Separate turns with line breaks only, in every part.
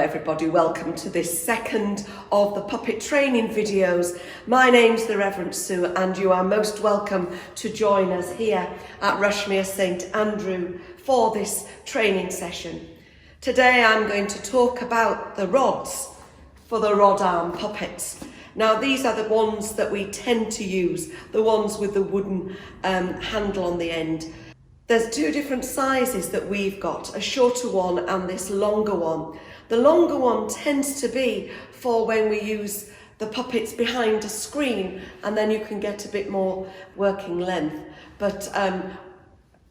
everybody, welcome to this second of the puppet training videos. My name's the Reverend Sue and you are most welcome to join us here at Rushmere St Andrew for this training session. Today I'm going to talk about the rods for the rod arm puppets. Now these are the ones that we tend to use, the ones with the wooden handle on the end. There's two different sizes that we've got, a shorter one and this longer one. The longer one tends to be for when we use the puppets behind a screen, and then you can get a bit more working length. But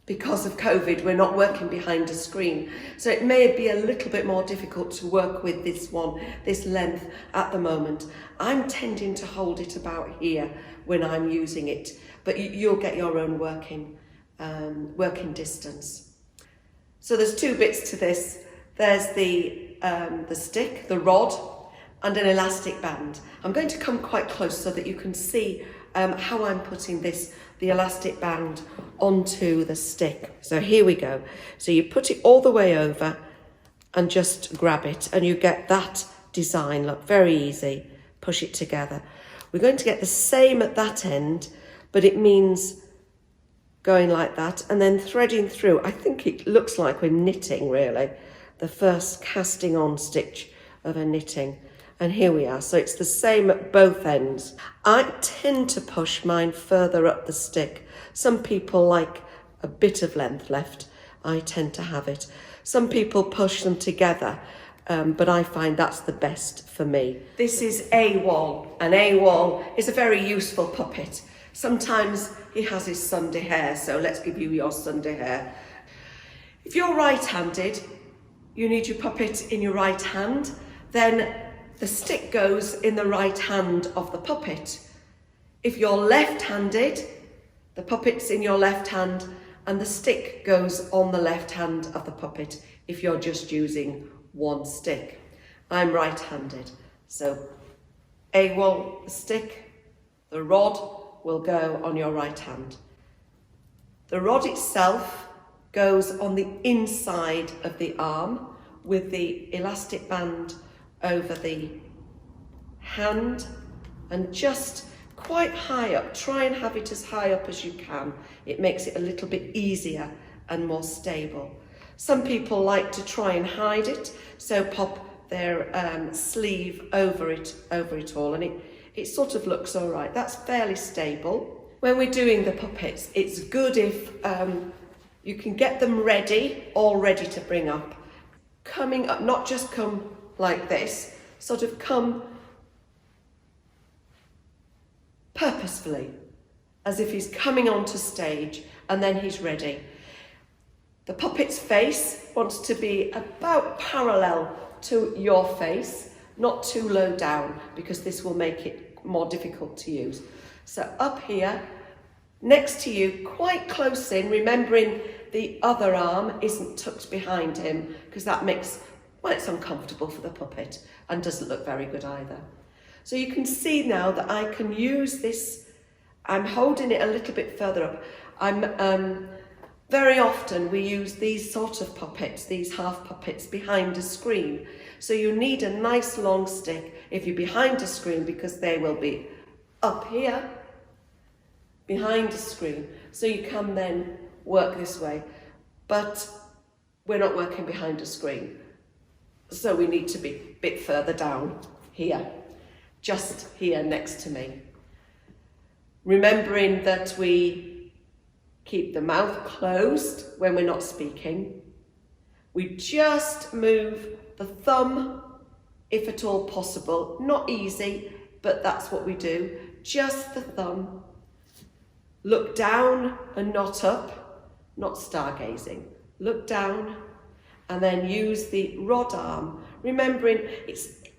because of COVID, we're not working behind a screen. So it may be a little bit more difficult to work with this one, this length at the moment. I'm tending to hold it about here when I'm using it, but you'll get your own working distance. So there's two bits to this. There's the stick, the rod, and an elastic band. I'm going to come quite close so that you can see how I'm putting the elastic band onto the stick. So here we go. So you put it all the way over and just grab it and you get that design. Look, very easy. Push it together. We're going to get the same at that end, but it means going like that and then threading through. I think it looks like we're knitting, really, the first casting on stitch of a knitting. And here we are. So it's the same at both ends. I tend to push mine further up the stick. Some people like a bit of length left. I tend to have it. Some people push them together, but I find that's the best for me. This is Awol, and Awol is a very useful puppet. Sometimes he has his Sunday hair, so let's give you your Sunday hair. If you're right-handed, you need your puppet in your right hand, then the stick goes in the right hand of the puppet. If you're left-handed, the puppet's in your left hand and the stick goes on the left hand of the puppet if you're just using one stick. I'm right-handed, so Awol, the stick, the rod, will go on your right hand. The rod itself goes on the inside of the arm with the elastic band over the hand and just quite high up. Try and have it as high up as you can. It makes it a little bit easier and more stable. Some people like to try and hide it, so pop their sleeve over it all, and it sort of looks all right. That's fairly stable. When we're doing the puppets, it's good if you can get them ready, all ready to bring up. Coming up, not just come like this, sort of come purposefully, as if he's coming onto stage and then he's ready. The puppet's face wants to be about parallel to your face, not too low down, because this will make it more difficult to use. So up here, next to you, quite close in, remembering the other arm isn't tucked behind him, because that makes, well, it's uncomfortable for the puppet and doesn't look very good either. So you can see now that I can use this. I'm holding it a little bit further up. Very often we use these sort of puppets, these half puppets, behind a screen. So you need a nice long stick if you're behind a screen, because they will be up here, behind a screen. So you can then work this way. But we're not working behind a screen. So we need to be a bit further down here, just here next to me. Remembering that we keep the mouth closed when we're not speaking. We just move the thumb, if at all possible. Not easy, but that's what we do. Just the thumb. Look down and not up, not stargazing. Look down and then use the rod arm. Remembering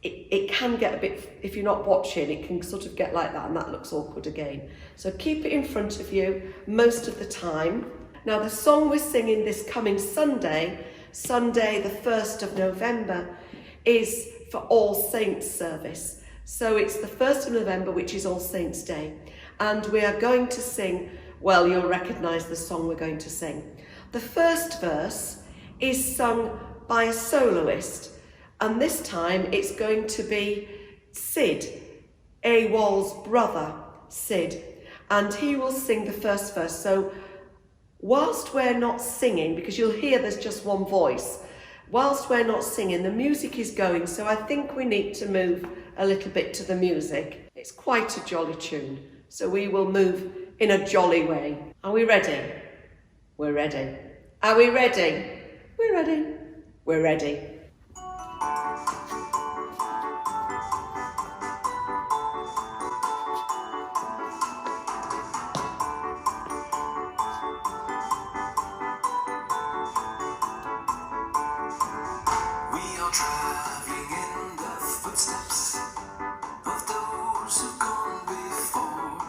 it can get a bit, if you're not watching, it can sort of get like that and that looks awkward again. So keep it in front of you most of the time. Now the song we're singing this coming Sunday the 1st of November, is for All Saints service. So it's the 1st of November, which is All Saints Day. And we are going to sing, well, you'll recognise the song we're going to sing. The first verse is sung by a soloist. And this time it's going to be Sid, Awol's brother, Sid, and he will sing the first verse. So whilst we're not singing, because you'll hear there's just one voice, whilst we're not singing, the music is going, so I think we need to move a little bit to the music. It's quite a jolly tune, so we will move in a jolly way. Are we ready? We're ready. Are we ready? We're ready. We're ready.
Traveling in the footsteps of those who've gone before,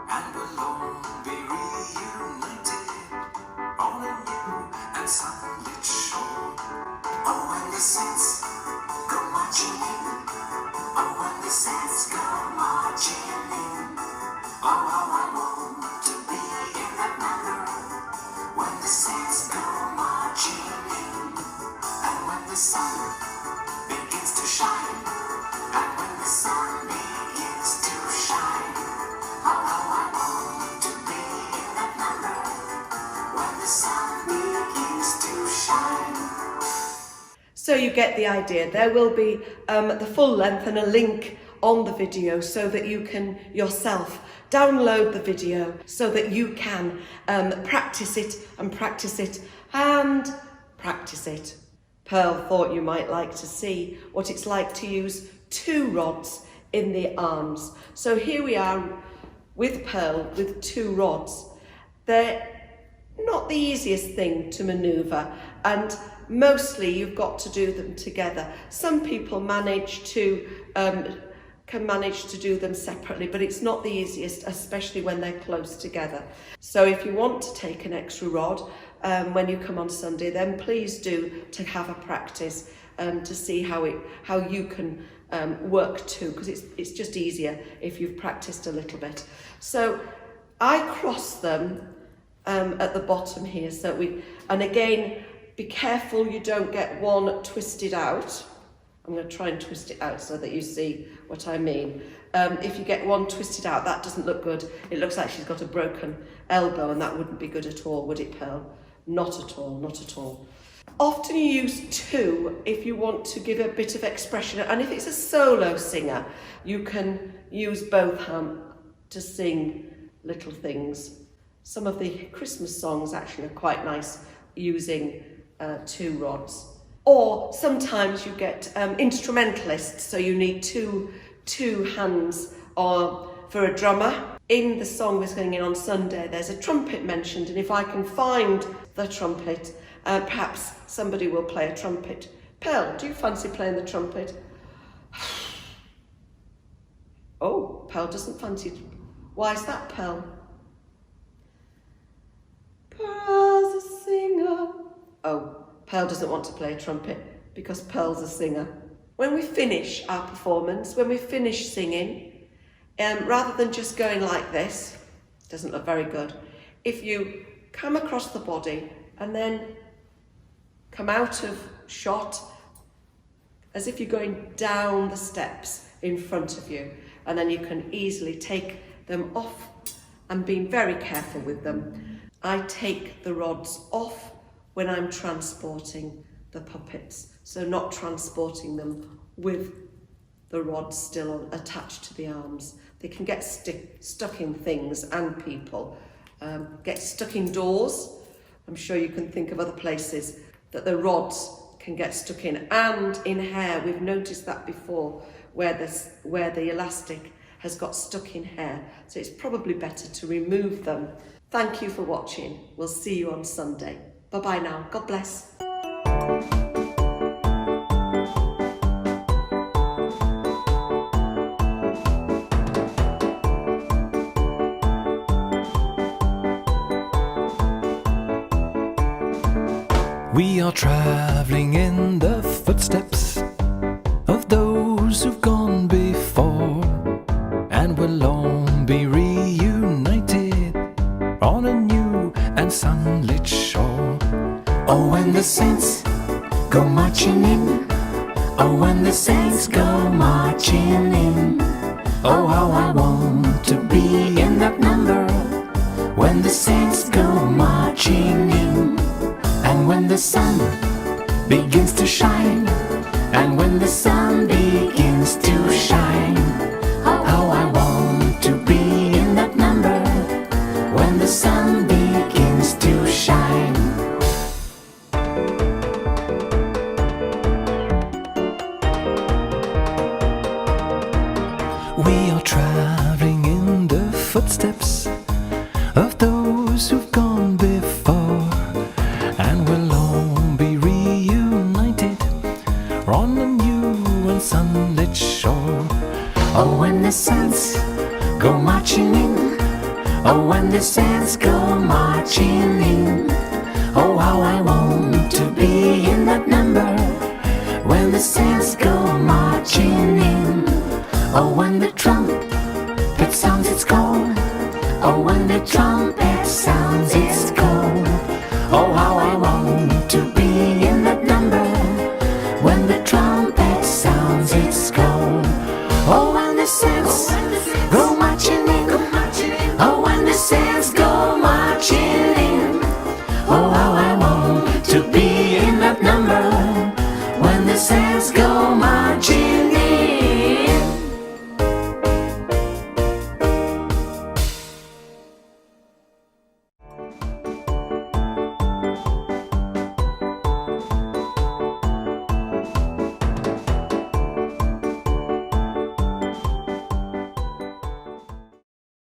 and will long be reunited on a new and sunlit shore. Oh, when the saints go marching in, oh, when the saints go marching in, oh, how I long to be in that number. When the saints go marching in, and when the sun begins to shine, and when the sun begins to shine, oh, how I want to be in that number, when the sun begins to shine.
So you get the idea. There will be the full length and a link on the video so that you can yourself download the video so that you can practice it and practice it and practice it. Pearl thought you might like to see what it's like to use 2 rods in the arms. So here we are with Pearl with 2 rods. They're not the easiest thing to manoeuvre, and mostly you've got to do them together. Some people can manage to do them separately, but it's not the easiest, especially when they're close together. So if you want to take an extra rod when you come on Sunday, then please do to have a practice to see how you can work too, because it's just easier if you've practiced a little bit. So I cross them at the bottom here, and again, be careful you don't get one twisted out. I'm going to try and twist it out so that you see what I mean. If you get one twisted out, that doesn't look good. It looks like she's got a broken elbow, and that wouldn't be good at all, would it, Pearl? Not at all, not at all. Often you use 2 if you want to give a bit of expression, and if it's a solo singer, you can use both hands to sing little things. Some of the Christmas songs actually are quite nice using 2 rods. Or sometimes you get instrumentalists, so you need two hands for a drummer. In the song we're singing on Sunday, there's a trumpet mentioned, and if I can find the trumpet, perhaps somebody will play a trumpet. Pearl, do you fancy playing the trumpet? Oh, Pearl doesn't fancy it. Why is that, Pearl? Pearl's a singer. Oh, Pearl doesn't want to play a trumpet because Pearl's a singer. When we finish our performance, when we finish singing, rather than just going like this, doesn't look very good, if you come across the body and then come out of shot as if you're going down the steps in front of you, and then you can easily take them off and being very careful with them. I take the rods off when I'm transporting the puppets, so not transporting them with the rods still attached to the arms. They can get stuck in things and people, get stuck in doors. I'm sure you can think of other places that the rods can get stuck in, and in hair. We've noticed that before, where the elastic has got stuck in hair. So it's probably better to remove them. Thank you for watching. We'll see you on Sunday. Bye-bye now. God bless.
We are traveling in the footsteps of those who've gone before, and will long be reunited on a new and sunlit shore. Oh, when the saints go marching in, the saints go marching in. Oh, how I want to be in that number. When the saints go marching in. And when the sun begins to shine, and when the sun begins to shine, how I want to be in that number. When the sun begins to shine. We are traveling in the footsteps of those who've gone before, and we'll long be reunited on a new and sunlit shore. Oh, when the saints go marching in, oh, when the saints go marching in, oh, how I want to be in that number. When the saints go marching in. Oh, when the trumpet sounds its call, oh, when the trumpet sounds its